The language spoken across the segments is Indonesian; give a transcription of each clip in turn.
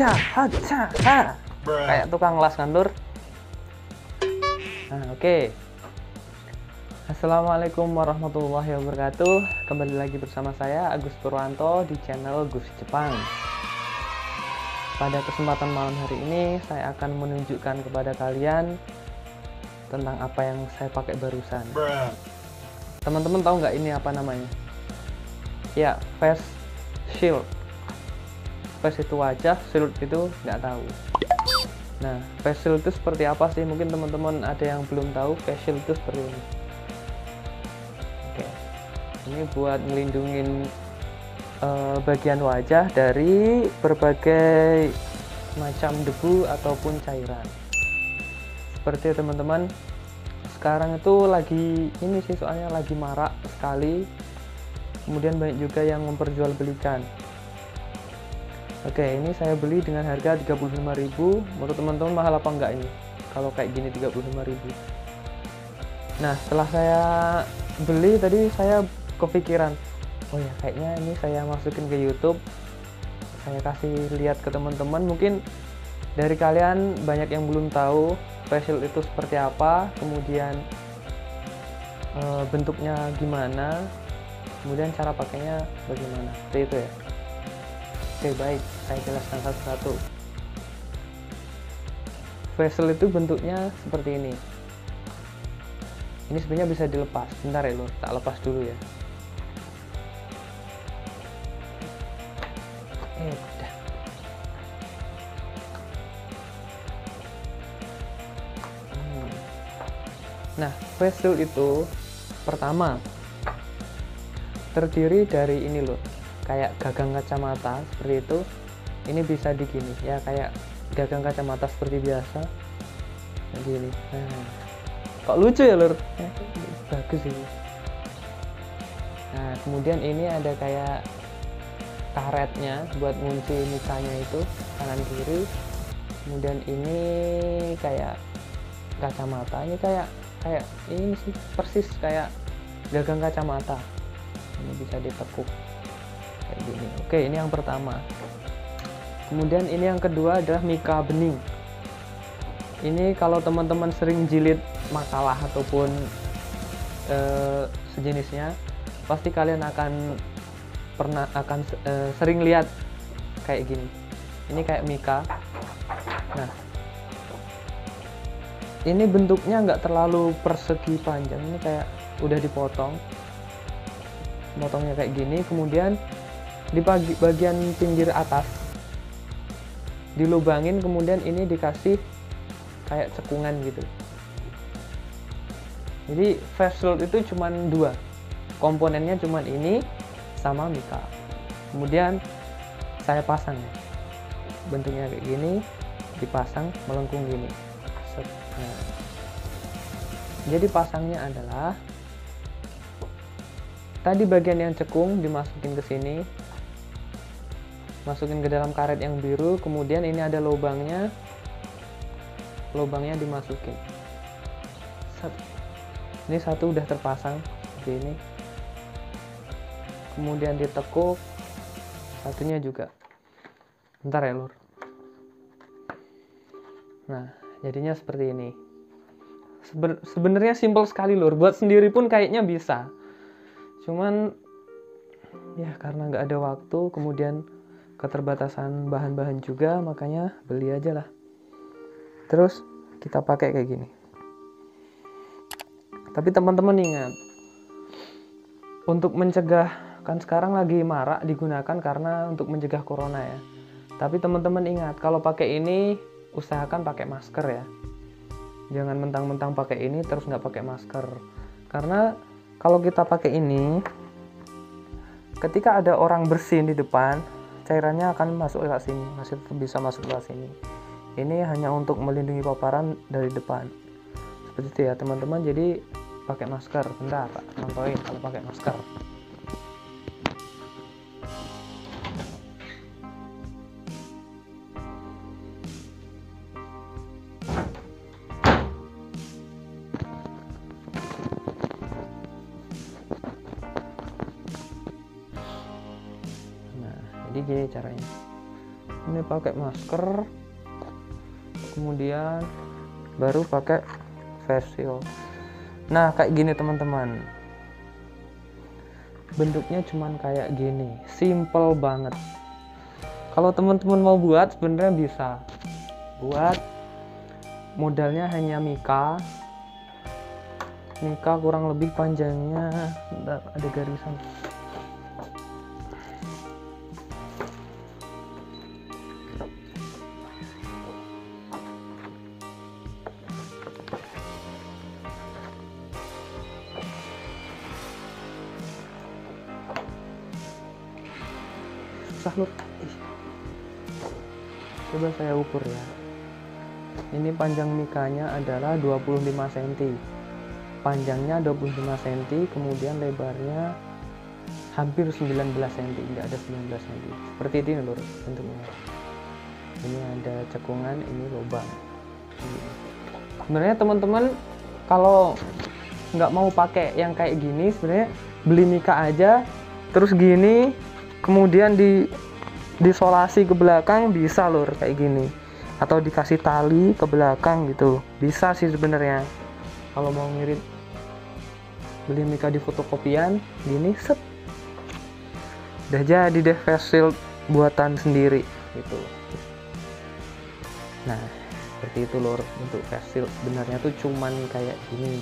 ha. Kayak tukang las kan, Lur. Nah, oke. Assalamualaikum warahmatullahi wabarakatuh. Kembali lagi bersama saya Agus Purwanto di channel Gus Jepang. Pada kesempatan malam hari ini saya akan menunjukkan kepada kalian tentang apa yang saya pakai barusan. Teman-teman tahu nggak ini apa namanya? Ya, face shield. Face itu wajah, shield itu nggak tahu. Nah, face shield itu seperti apa sih? Mungkin teman-teman ada yang belum tahu face shield itu seperti ini. Oke, ini buat ngelindungin bagian wajah dari berbagai macam debu ataupun cairan. Seperti teman-teman, sekarang itu lagi ini sih, soalnya lagi marak sekali. Kemudian banyak juga yang memperjualbelikan. Oke, ini saya beli dengan harga 35.000. Menurut teman-teman mahal apa enggak ini? Kalau kayak gini 35.000. Nah, setelah saya beli tadi saya kepikiran, oh ya kayaknya ini saya masukin ke YouTube. Saya kasih lihat ke teman-teman. Mungkin dari kalian banyak yang belum tahu facial itu seperti apa, kemudian bentuknya gimana, kemudian cara pakainya bagaimana. Seperti itu ya. Oke, baik, saya jelaskan satu-satu. Facial itu bentuknya seperti ini. Ini sebenarnya bisa dilepas. Bentar ya, Lur, tak lepas dulu ya. Udah. Nah, face shield itu pertama terdiri dari ini loh, kayak gagang kacamata seperti itu. Ini bisa digini ya, kayak gagang kacamata seperti biasa begini. Nah, kok lucu ya, Lur? Bagus ini. Nah, kemudian ini ada kayak karetnya buat ngunci mukanya itu kanan kiri. Kemudian ini kayak kacamata, ini kayak ini sih persis kayak gagang kacamata. Ini bisa ditekuk kayak gini. Oke, ini yang pertama. Kemudian ini yang kedua adalah mika bening. Ini kalau teman-teman sering jilid makalah ataupun sejenisnya, pasti kalian akan sering lihat kayak gini. Ini kayak mika. Nah, ini bentuknya nggak terlalu persegi panjang, ini kayak udah dipotong, potongnya kayak gini. Kemudian di bagian pinggir atas dilubangin, kemudian ini dikasih kayak cekungan gitu. Jadi face shield itu cuman dua komponennya, cuman ini sama mika. Kemudian saya pasang ya, bentuknya kayak gini, dipasang melengkung gini. Nah, jadi pasangnya adalah tadi bagian yang cekung dimasukin ke sini, masukin ke dalam karet yang biru. Kemudian ini ada lubangnya dimasukin. Ini satu udah terpasang seperti ini. Kemudian ditekuk, satunya juga. Bentar ya, Lur. Nah, jadinya seperti ini. Sebenarnya simple sekali, Lur. Buat sendiri pun kayaknya bisa. Cuman ya karena nggak ada waktu, kemudian keterbatasan bahan-bahan juga, makanya beli aja lah. Terus kita pakai kayak gini. Tapi teman-teman ingat, untuk mencegah, kan sekarang lagi marak digunakan karena untuk mencegah corona ya. Tapi teman-teman ingat, kalau pakai ini usahakan pakai masker ya. Jangan mentang-mentang pakai ini terus nggak pakai masker. Karena kalau kita pakai ini, ketika ada orang bersin di depan, cairannya akan masuk ke sini, masih bisa masuk ke sini. Ini hanya untuk melindungi paparan dari depan. Seperti itu ya teman-teman. Jadi pakai masker. Bentar, contohin kalau pakai masker. Nah, jadi gini caranya. Ini pakai masker, kemudian baru pakai face shield. Nah, kayak gini teman-teman. Bentuknya cuman kayak gini, simple banget. Kalau teman-teman mau buat, sebenarnya bisa buat. Modalnya hanya mika kurang lebih panjangnya, bentar, ada garisan. Susah Lur. Coba saya ukur ya. Ini panjang mikanya adalah 25 cm. Panjangnya 25 cm, kemudian lebarnya hampir 19 cm, tidak ada 19 cm. Seperti ini Lur bentuknya. Ini ada cekungan, ini lubang. Sebenarnya teman-teman kalau nggak mau pakai yang kayak gini, sebenarnya beli mika aja, terus gini, kemudian disolasi ke belakang bisa Lur kayak gini, atau dikasih tali ke belakang gitu, bisa sih sebenarnya. Kalau mau ngirit, beli mika di fotokopian gini, set, udah jadi deh face shield buatan sendiri gitu. Nah seperti itu Lur, untuk face shield sebenarnya tuh cuman kayak gini.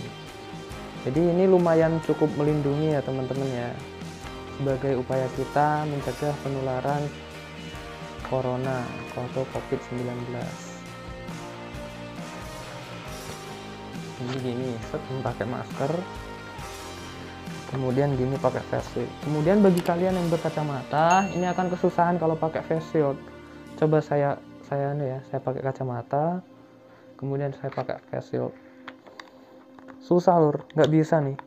Jadi ini lumayan cukup melindungi ya teman-teman ya, sebagai upaya kita mencegah penularan corona atau COVID-19. Ini gini, set, pakai masker, kemudian gini pakai face shield. Kemudian bagi kalian yang berkacamata, ini akan kesusahan kalau pakai face shield. Coba saya pakai kacamata, kemudian saya pakai face shield. Susah Lur, nggak bisa nih.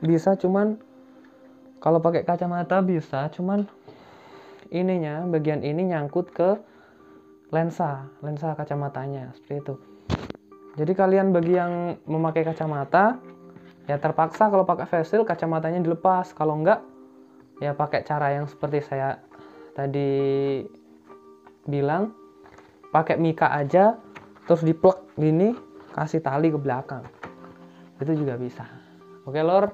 Bisa cuman kalau pakai kacamata bisa, cuman ininya, bagian ini nyangkut ke lensa kacamatanya, seperti itu. Jadi kalian bagi yang memakai kacamata, ya terpaksa kalau pakai face shield kacamatanya dilepas. Kalau enggak, ya pakai cara yang seperti saya tadi bilang, pakai mika aja, terus diplek gini, kasih tali ke belakang. Itu juga bisa. Oke Lur.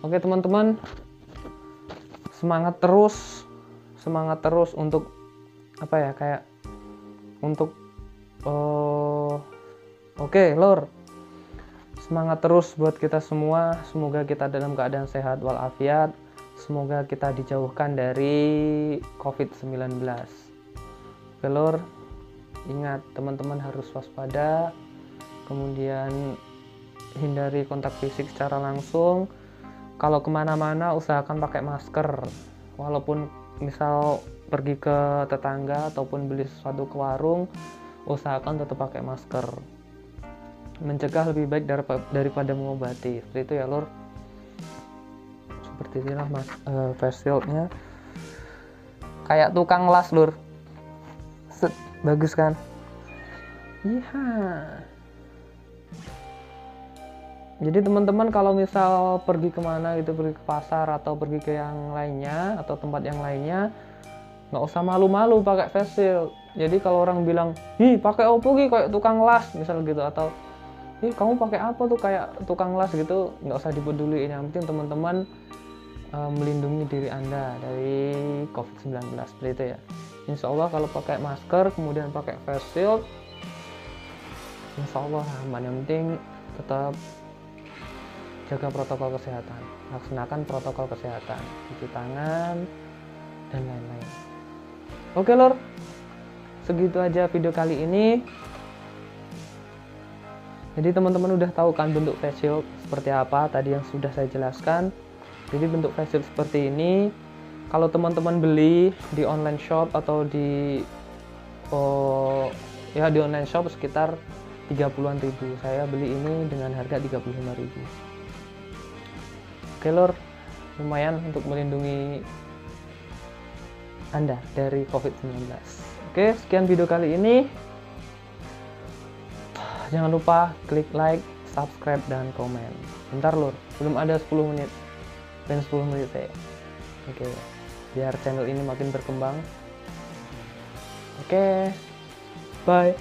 Oke teman-teman, semangat terus untuk apa ya, kayak untuk oke Lur, semangat terus buat kita semua. Semoga kita dalam keadaan sehat walafiat, semoga kita dijauhkan dari COVID-19. Oke Lur, ingat teman-teman harus waspada, kemudian hindari kontak fisik secara langsung. Kalau kemana-mana usahakan pakai masker, walaupun misal pergi ke tetangga ataupun beli sesuatu ke warung, usahakan tetap pakai masker. Mencegah lebih baik daripada mengobati. Seperti itu ya Lur. Seperti inilah face shieldnya, kayak tukang las Lur. Set, bagus kan? Iya. Jadi teman-teman kalau misal pergi kemana gitu, pergi ke pasar atau pergi ke yang lainnya atau tempat yang lainnya, nggak usah malu-malu pakai face shield. Jadi kalau orang bilang, "Hi, pakai opo ki kayak tukang las," misal gitu, atau "Ih, kamu pakai apa tuh kayak tukang las," gitu, nggak usah dipeduliin. Yang penting teman-teman melindungi diri Anda dari COVID-19, seperti itu ya. Insya Allah kalau pakai masker kemudian pakai face shield, insya Allah aman. Yang penting tetap jaga protokol kesehatan, laksanakan protokol kesehatan, cuci tangan dan lain-lain. Oke Lur, segitu aja video kali ini. Jadi teman-teman udah tahu kan bentuk face shield seperti apa tadi yang sudah saya jelaskan. Jadi bentuk face shield seperti ini, kalau teman-teman beli di online shop atau di online shop sekitar 30-an ribu. Saya beli ini dengan harga 35.000. Oke Lur, lumayan untuk melindungi Anda dari COVID-19. Oke, sekian video kali ini. Jangan lupa klik like, subscribe, dan komen. Bentar Lur, belum ada 10 menit. Dan 10 menit ya. Oke, biar channel ini makin berkembang. Oke, bye.